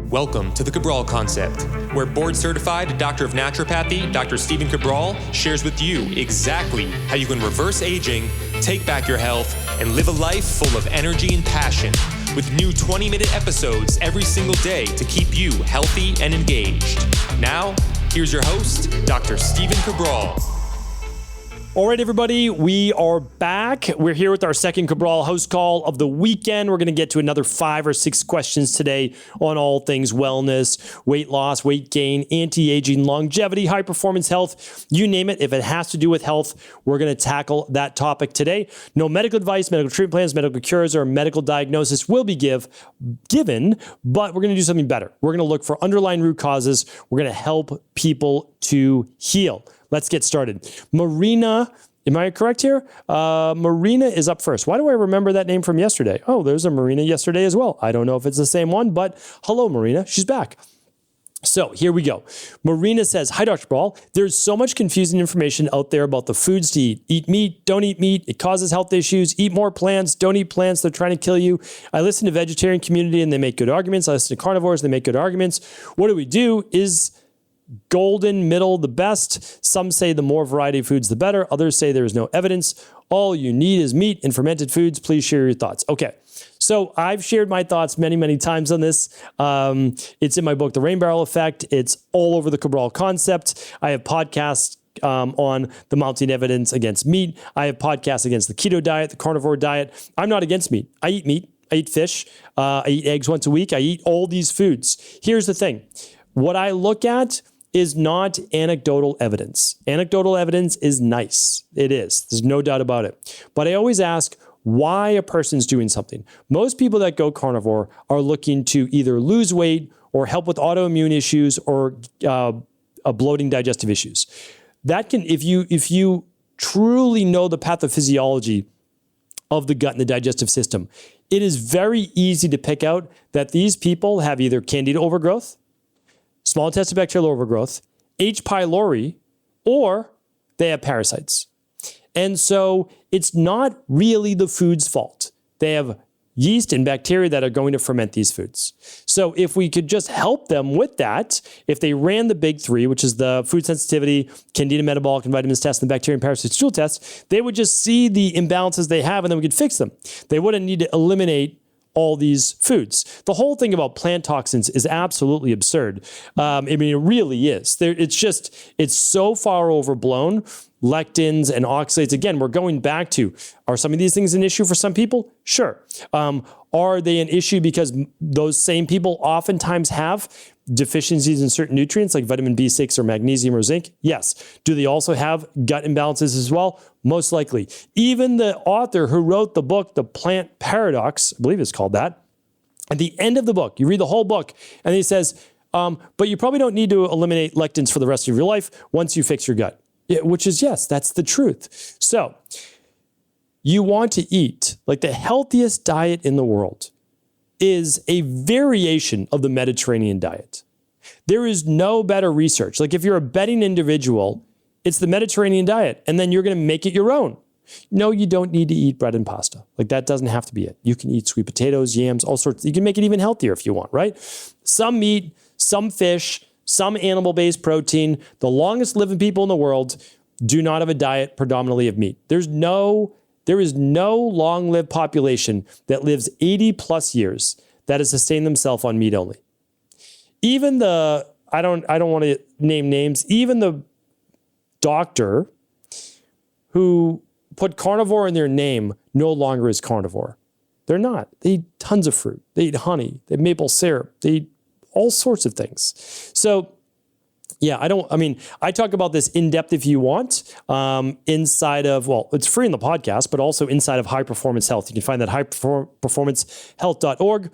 Welcome to the Cabral Concept, where board-certified Doctor of Naturopathy, Dr. Stephen Cabral, shares with you exactly how you can reverse aging, take back your health, and live a life full of energy and passion, with new 20-minute episodes every single day to keep you healthy and engaged. Now, here's your host, Dr. Stephen Cabral. All right, everybody, we are back. We're here with our second Cabral HouseCall of the weekend. We're going to get to another 5 or 6 questions today on all things wellness, weight loss, weight gain, anti-aging, longevity, high performance health, you name it. If it has to do with health, we're going to tackle that topic today. No medical advice, medical treatment plans, medical cures, or medical diagnosis will be given, but we're going to do something better. We're going to look for underlying root causes. We're going to help people to heal. Let's get started. Marina, am I correct here? Marina is up first. Why do I remember that name from yesterday? Oh, there's a Marina yesterday as well. I don't know if it's the same one, but hello, Marina. She's back. So here we go. Marina says, hi, Dr. Cabral. There's so much confusing information out there about the foods to eat. Eat meat, don't eat meat. It causes health issues. Eat more plants, don't eat plants. They're trying to kill you. I listen to vegetarian community and they make good arguments. I listen to carnivores, they make good arguments. What do? Is golden middle the best? Some say the more variety of foods, the better. Others say there is no evidence. All you need is meat and fermented foods. Please share your thoughts. Okay. So I've shared my thoughts many, many times on this. It's in my book, The Rain Barrel Effect. It's all over the Cabral Concept. I have podcasts on the mounting evidence against meat. I have podcasts against the keto diet, the carnivore diet. I'm not against meat. I eat meat. I eat fish. I eat eggs once a week. I eat all these foods. Here's the thing. What I look at is not anecdotal evidence. Anecdotal evidence is nice. It is. There's no doubt about it. But I always ask why a person's doing something. Most people that go carnivore are looking to either lose weight or help with autoimmune issues or bloating digestive issues. That can, if you truly know the pathophysiology of the gut and the digestive system, it is very easy to pick out that these people have either candida overgrowth, small intestinal bacterial overgrowth, H. pylori, or they have parasites. And so it's not really the food's fault. They have yeast and bacteria that are going to ferment these foods. So if we could just help them with that, if they ran the big 3, which is the food sensitivity, candida metabolic and vitamins test, and the bacteria and parasite stool test, they would just see the imbalances they have and then we could fix them. They wouldn't need to eliminate all these foods. The whole thing about plant toxins is absolutely absurd. I mean, it really is. It's so far overblown. Lectins and oxalates, again, we're going back to, are some of these things an issue for some people? Sure. Are they an issue because those same people oftentimes have deficiencies in certain nutrients like vitamin B6 or magnesium or zinc? Yes. Do they also have gut imbalances as well? Most likely. Even the author who wrote the book, The Plant Paradox, I believe it's called that, at the end of the book, you read the whole book, and he says, but you probably don't need to eliminate lectins for the rest of your life once you fix your gut. Yeah, which is, yes, that's the truth. So you want to eat like the healthiest diet in the world is a variation of the Mediterranean diet. There is no better research. Like if you're a betting individual, it's the Mediterranean diet, and then you're going to make it your own. No, you don't need to eat bread and pasta. Like that doesn't have to be it. You can eat sweet potatoes, yams, all sorts. You can make it even healthier if you want, right? Some meat, some fish, some animal-based protein. The longest living people in the world do not have a diet predominantly of meat. There is no long-lived population that lives 80 plus years that has sustained themselves on meat only. Even I don't want to name names, even the doctor who put carnivore in their name no longer is carnivore. They're not. They eat tons of fruit. They eat honey. They eat maple syrup. They eat all sorts of things. So yeah, I talk about this in depth if you want, inside of, well, it's free in the podcast, but also inside of High Performance Health. You can find that highperformancehealth.org.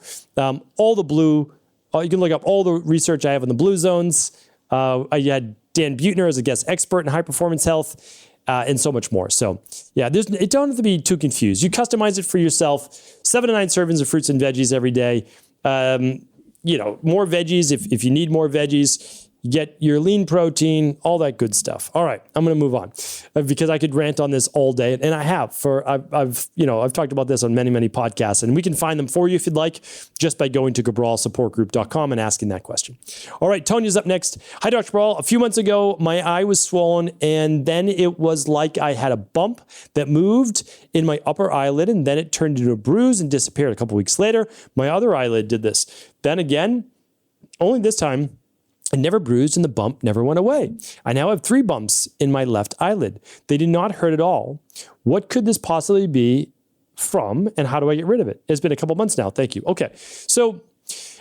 You can look up all the research I have in the blue zones. I had Dan Buettner as a guest expert in high performance health, and so much more. So yeah, it don't have to be too confused. You customize it for yourself. 7 to 9 servings of fruits and veggies every day. More veggies if you need more veggies. You get your lean protein, all that good stuff. All right, I'm going to move on because I could rant on this all day, and I have. I've talked about this on many, many podcasts, and we can find them for you if you'd like, just by going to cabralsupportgroup.com and asking that question. All right, Tonya's up next. Hi, Dr. Cabral. A few months ago, my eye was swollen, and then it was like I had a bump that moved in my upper eyelid, and then it turned into a bruise and disappeared. A couple weeks later, my other eyelid did this. Then again, only this time, it never bruised and the bump never went away. I now have 3 bumps in my left eyelid. They did not hurt at all. What could this possibly be from, and how do I get rid of it? It's been a couple months now. Thank you. Okay. So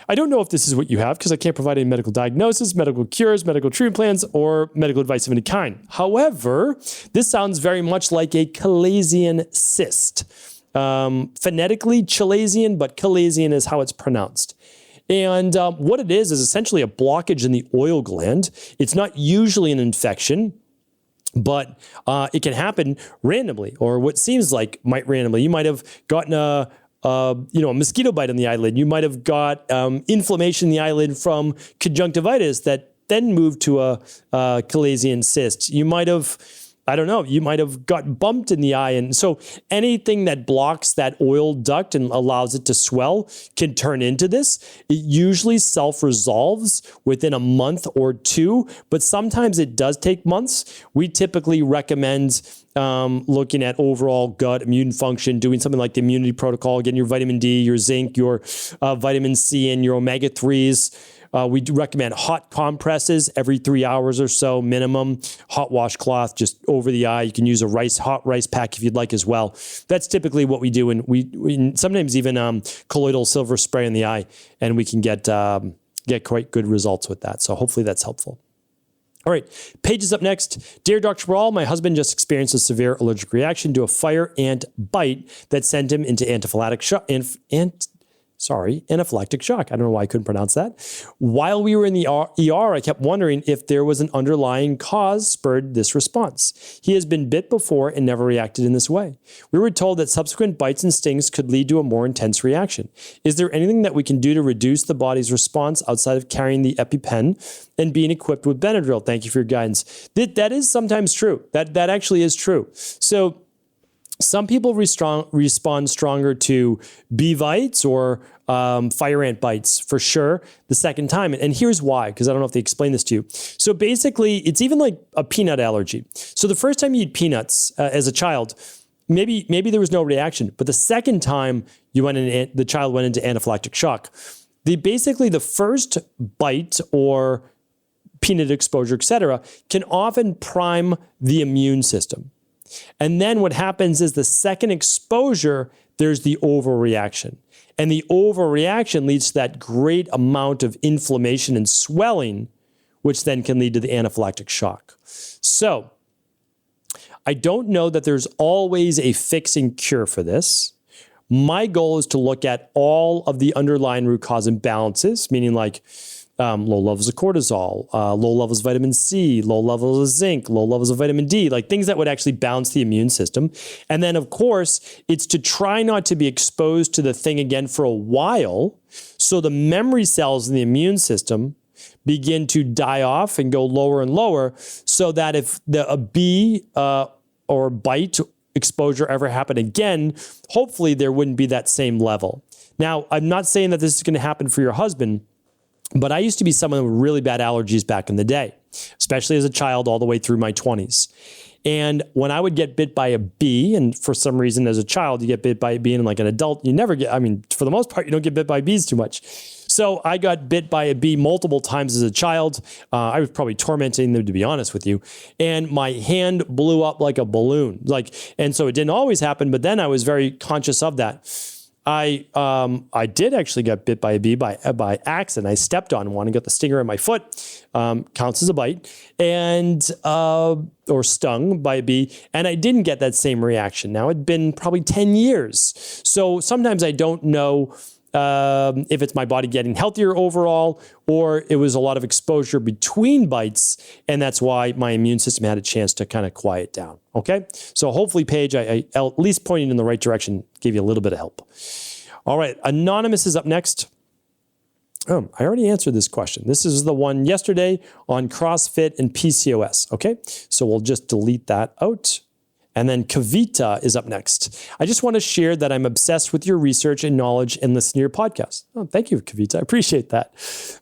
I don't know if this is what you have because I can't provide any medical diagnosis, medical cures, medical treatment plans, or medical advice of any kind. However, this sounds very much like a chalazion cyst. Phonetically chalazion, but chalazion is how it's pronounced. And what it is essentially a blockage in the oil gland. It's not usually an infection, but it can happen randomly, or what seems like might randomly. You might have gotten a mosquito bite on the eyelid. You might have got inflammation in the eyelid from conjunctivitis that then moved to a chalazion cyst. You might have, you might have got bumped in the eye. And so anything that blocks that oil duct and allows it to swell can turn into this. It usually self-resolves within a month or 2, but sometimes it does take months. We typically recommend looking at overall gut immune function, doing something like the immunity protocol, getting your vitamin D, your zinc, your vitamin C, and your omega-3s. We do recommend hot compresses every 3 hours or so minimum, hot washcloth just over the eye. You can use a hot rice pack if you'd like as well. That's typically what we do. And we sometimes even colloidal silver spray in the eye, and we can get quite good results with that. So hopefully that's helpful. All right, Paige is up next. Dear Dr. Cabral, my husband just experienced a severe allergic reaction to a fire ant bite that sent him into anaphylactic shock. I don't know why I couldn't pronounce that. While we were in the ER, I kept wondering if there was an underlying cause spurred this response. He has been bit before and never reacted in this way. We were told that subsequent bites and stings could lead to a more intense reaction. Is there anything that we can do to reduce the body's response outside of carrying the EpiPen and being equipped with Benadryl? Thank you for your guidance. That is sometimes true. That actually is true. So some people respond stronger to bee bites or fire ant bites for sure the second time. And here's why, because I don't know if they explain this to you. So basically, it's even like a peanut allergy. So the first time you eat peanuts as a child, maybe there was no reaction. But the second time the child went into anaphylactic shock, the first bite or peanut exposure, etc., can often prime the immune system. And then what happens is the second exposure, there's the overreaction. And the overreaction leads to that great amount of inflammation and swelling, which then can lead to the anaphylactic shock. So I don't know that there's always a fixing cure for this. My goal is to look at all of the underlying root cause imbalances, meaning like low levels of cortisol, low levels of vitamin C, low levels of zinc, low levels of vitamin D, like things that would actually balance the immune system. And then, of course, it's to try not to be exposed to the thing again for a while, so the memory cells in the immune system begin to die off and go lower and lower, so that if a bee or bite exposure ever happened again, hopefully there wouldn't be that same level. Now, I'm not saying that this is going to happen for your husband, but I used to be someone with really bad allergies back in the day, especially as a child all the way through my 20s. And when I would get bit by a bee, and for some reason as a child, you get bit by a bee, and like an adult, you never get, for the most part, you don't get bit by bees too much. So I got bit by a bee multiple times as a child. I was probably tormenting them, to be honest with you. And my hand blew up like a balloon. And so it didn't always happen, but then I was very conscious of that. I did actually get bit by a bee by accident. I stepped on one and got the stinger in my foot. Counts as a bite, and or stung by a bee, and I didn't get that same reaction. Now it'd been probably 10 years, so sometimes I don't know if it's my body getting healthier overall, or it was a lot of exposure between bites, and that's why my immune system had a chance to kind of quiet down. Okay, so hopefully, Paige, I at least pointing in the right direction, gave you a little bit of help. All right, Anonymous is up next. I already answered this question. This is the one yesterday on CrossFit and PCOS. Okay, so we'll just delete that out. And then Kavita is up next. I just want to share that I'm obsessed with your research and knowledge and listen to your podcast. Oh, thank you, Kavita. I appreciate that.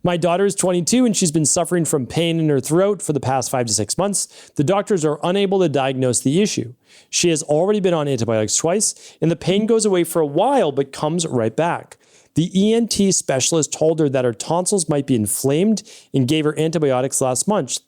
My daughter is 22 and she's been suffering from pain in her throat for the past 5 to 6 months. The doctors are unable to diagnose the issue. She has already been on antibiotics twice, and the pain goes away for a while but comes right back. The ENT specialist told her that her tonsils might be inflamed and gave her antibiotics last month,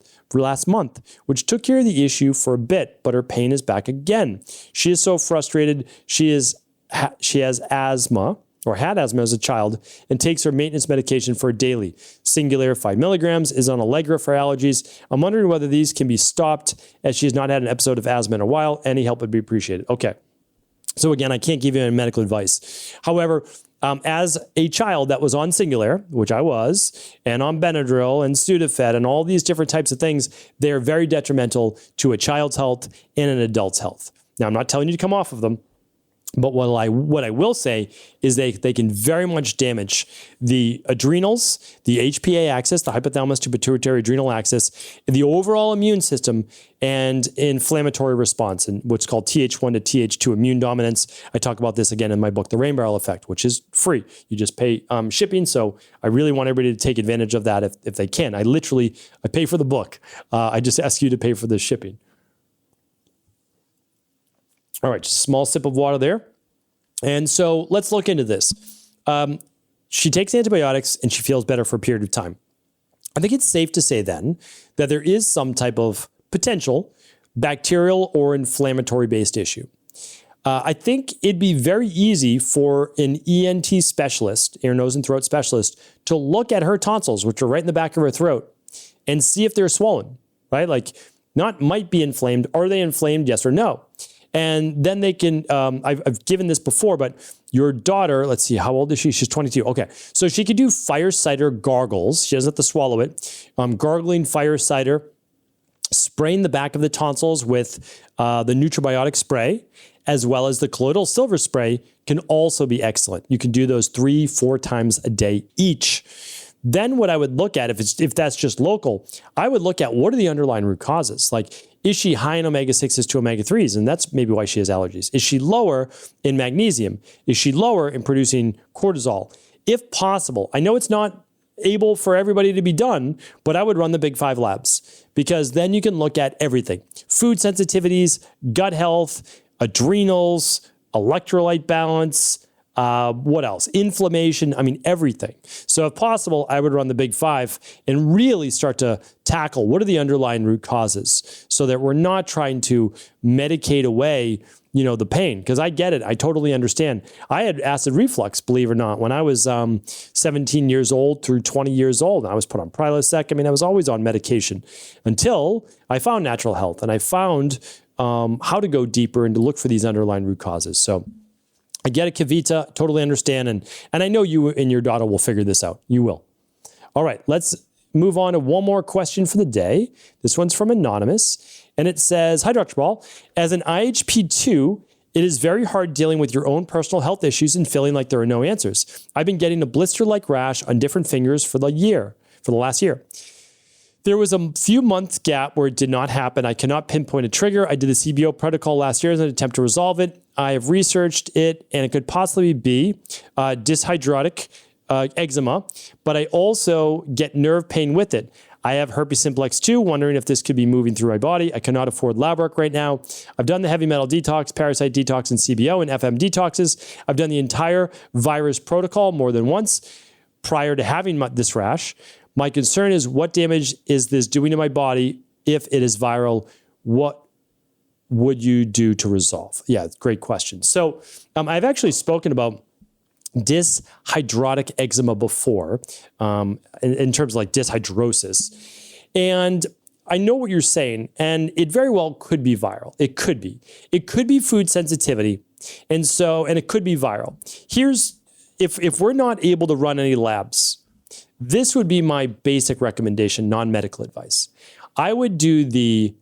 which took care of the issue for a bit, but her pain is back again. She is so frustrated. She has asthma or had asthma as a child and takes her maintenance medication for a daily. Singular 5 milligrams is on Allegra for allergies. I'm wondering whether these can be stopped as she has not had an episode of asthma in a while. Any help would be appreciated. Okay. So again, I can't give you any medical advice. However, as a child that was on Singular, which I was, and on Benadryl and Sudafed and all these different types of things, they are very detrimental to a child's health and an adult's health. Now, I'm not telling you to come off of them, but what I will say is they can very much damage the adrenals, the HPA axis, the hypothalamus to pituitary adrenal axis, the overall immune system, and inflammatory response, and what's called Th1 to Th2 immune dominance. I talk about this again in my book, The Rain Barrel Effect, which is free. You just pay shipping. So I really want everybody to take advantage of that if they can. I pay for the book. I just ask you to pay for the shipping. All right, just a small sip of water there. And so let's look into this. She takes antibiotics and she feels better for a period of time. I think it's safe to say then that there is some type of potential bacterial or inflammatory based issue. I think it'd be very easy for an ENT specialist, ear, nose, and throat specialist, to look at her tonsils, which are right in the back of her throat, and see if they're swollen, right? Like, not might be inflamed. Are they inflamed? Yes or no? And then they can, I've given this before, but your daughter, let's see, how old is she? She's 22. Okay. So she could do fire cider gargles. She doesn't have to swallow it. Gargling fire cider, spraying the back of the tonsils with the Nutribiotic spray, as well as the colloidal silver spray can also be excellent. You can do those 3-4 times a day each. Then what I would look at, if that's just local, I would look at what are the underlying root causes. Like, is she high in omega-6s to omega-3s? And that's maybe why she has allergies. Is she lower in magnesium? Is she lower in producing cortisol? If possible, I know it's not able for everybody to be done, but I would run the Big 5 labs, because then you can look at everything. Food sensitivities, gut health, adrenals, electrolyte balance, what else? Inflammation. I mean, everything. So if possible, I would run the Big 5 and really start to tackle what are the underlying root causes, so that we're not trying to medicate away, the pain. Because I get it. I totally understand. I had acid reflux, believe it or not, when I was 17 years old through 20 years old. I was put on Prilosec. I mean, I was always on medication until I found natural health, and I found how to go deeper and to look for these underlying root causes. So I get it, Kavita, totally understand. And I know you and your daughter will figure this out. You will. All right, let's move on to one more question for the day. This one's from Anonymous. And it says, hi, Dr. Cabral. As an IHP2, it is very hard dealing with your own personal health issues and feeling like there are no answers. I've been getting a blister-like rash on different fingers for the last year. There was a few months gap where it did not happen. I cannot pinpoint a trigger. I did the CBO protocol last year as an attempt to resolve it. I have researched it, and it could possibly be dyshidrotic eczema, but I also get nerve pain with it. I have herpes simplex 2, wondering if this could be moving through my body. I cannot afford lab work right now. I've done the heavy metal detox, parasite detox, and CBO and FM detoxes. I've done the entire virus protocol more than once prior to having this rash. My concern is, what damage is this doing to my body? If it is viral, what would you do to resolve? Yeah, great question. So I've actually spoken about dyshidrotic eczema before, in terms of like dishydrosis. And I know what you're saying, and it very well could be viral. It could be. It could be food sensitivity. And it could be viral. If we're not able to run any labs, this would be my basic recommendation, non-medical advice. I would do the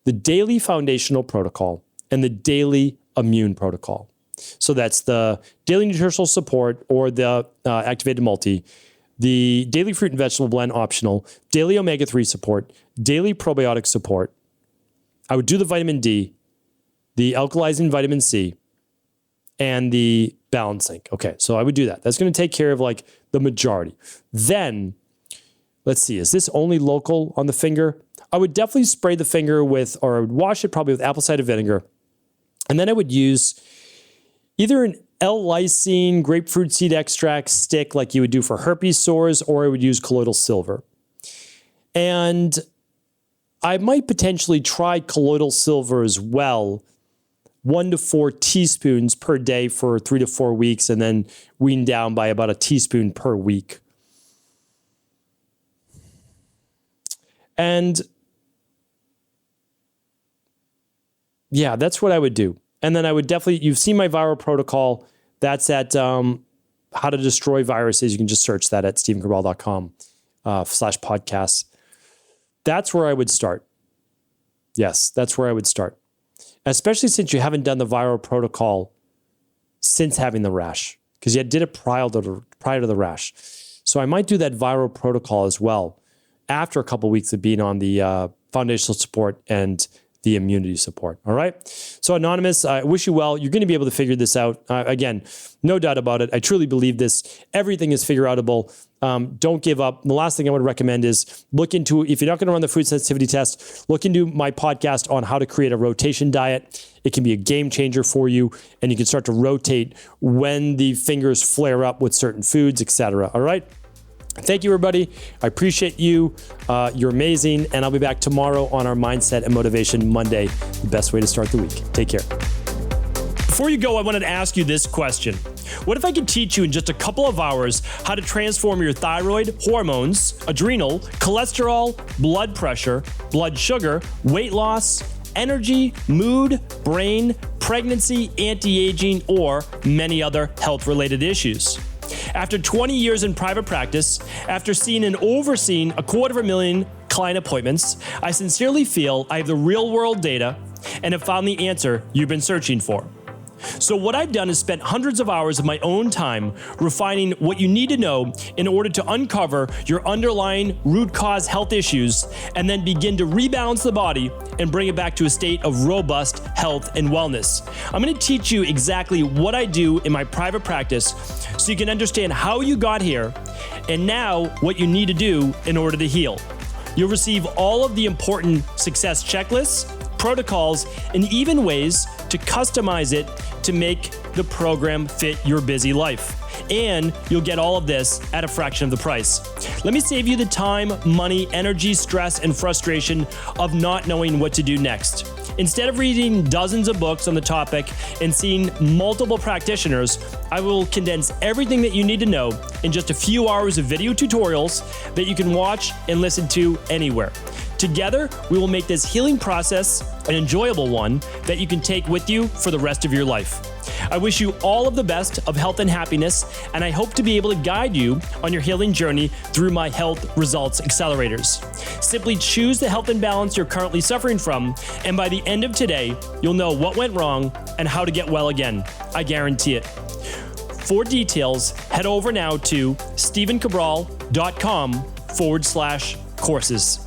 daily foundational protocol and the daily immune protocol. So that's the daily nutritional support or the activated multi, the daily fruit and vegetable blend optional, daily omega-3 support, daily probiotic support. I would do the vitamin D, the alkalizing vitamin C, and the balancing. Okay, so I would do that. That's going to take care of like the majority. Then, let's see, is this only local on the finger? I would definitely spray the finger with, or I would wash it probably with apple cider vinegar. And then I would use either an L-lysine grapefruit seed extract stick like you would do for herpes sores, or I would use colloidal silver. And I might potentially try colloidal silver as well, 1 to 4 teaspoons per day for 3 to 4 weeks, and then wean down by about a teaspoon per week. And yeah, that's what I would do. And then I would definitely, you've seen my viral protocol. That's at How to Destroy Viruses. You can just search that at StephenCabral.com /podcasts. That's where I would start. Yes, that's where I would start. Especially since you haven't done the viral protocol since having the rash, because you did it prior to the rash. So I might do that viral protocol as well after a couple of weeks of being on the foundational support and the immunity support. All right. So Anonymous, I wish you well. You're going to be able to figure this out. Again, no doubt about it. I truly believe this. Everything is figure outable. Don't give up. The last thing I would recommend is look into, if you're not going to run the food sensitivity test, look into my podcast on how to create a rotation diet. It can be a game changer for you, and you can start to rotate when the fingers flare up with certain foods, etc. All right. Thank you, everybody. I appreciate you. You're amazing. And I'll be back tomorrow on our Mindset and Motivation Monday, the best way to start the week. Take care. Before you go, I wanted to ask you this question. What if I could teach you in just a couple of hours how to transform your thyroid, hormones, adrenal, cholesterol, blood pressure, blood sugar, weight loss, energy, mood, brain, pregnancy, anti-aging, or many other health-related issues? After 20 years in private practice, after seeing and overseeing 250,000 client appointments, I sincerely feel I have the real-world data and have found the answer you've been searching for. So what I've done is spent hundreds of hours of my own time refining what you need to know in order to uncover your underlying root cause health issues and then begin to rebalance the body and bring it back to a state of robust health and wellness. I'm going to teach you exactly what I do in my private practice so you can understand how you got here and now what you need to do in order to heal. You'll receive all of the important success checklists, protocols, and even ways to customize it to make the program fit your busy life. And you'll get all of this at a fraction of the price. Let me save you the time, money, energy, stress, and frustration of not knowing what to do next. Instead of reading dozens of books on the topic and seeing multiple practitioners, I will condense everything that you need to know in just a few hours of video tutorials that you can watch and listen to anywhere. Together, we will make this healing process an enjoyable one that you can take with you for the rest of your life. I wish you all of the best of health and happiness, and I hope to be able to guide you on your healing journey through my health results accelerators. Simply choose the health imbalance you're currently suffering from, and by the end of today, you'll know what went wrong and how to get well again. I guarantee it. For details, head over now to StephenCabral.com/courses.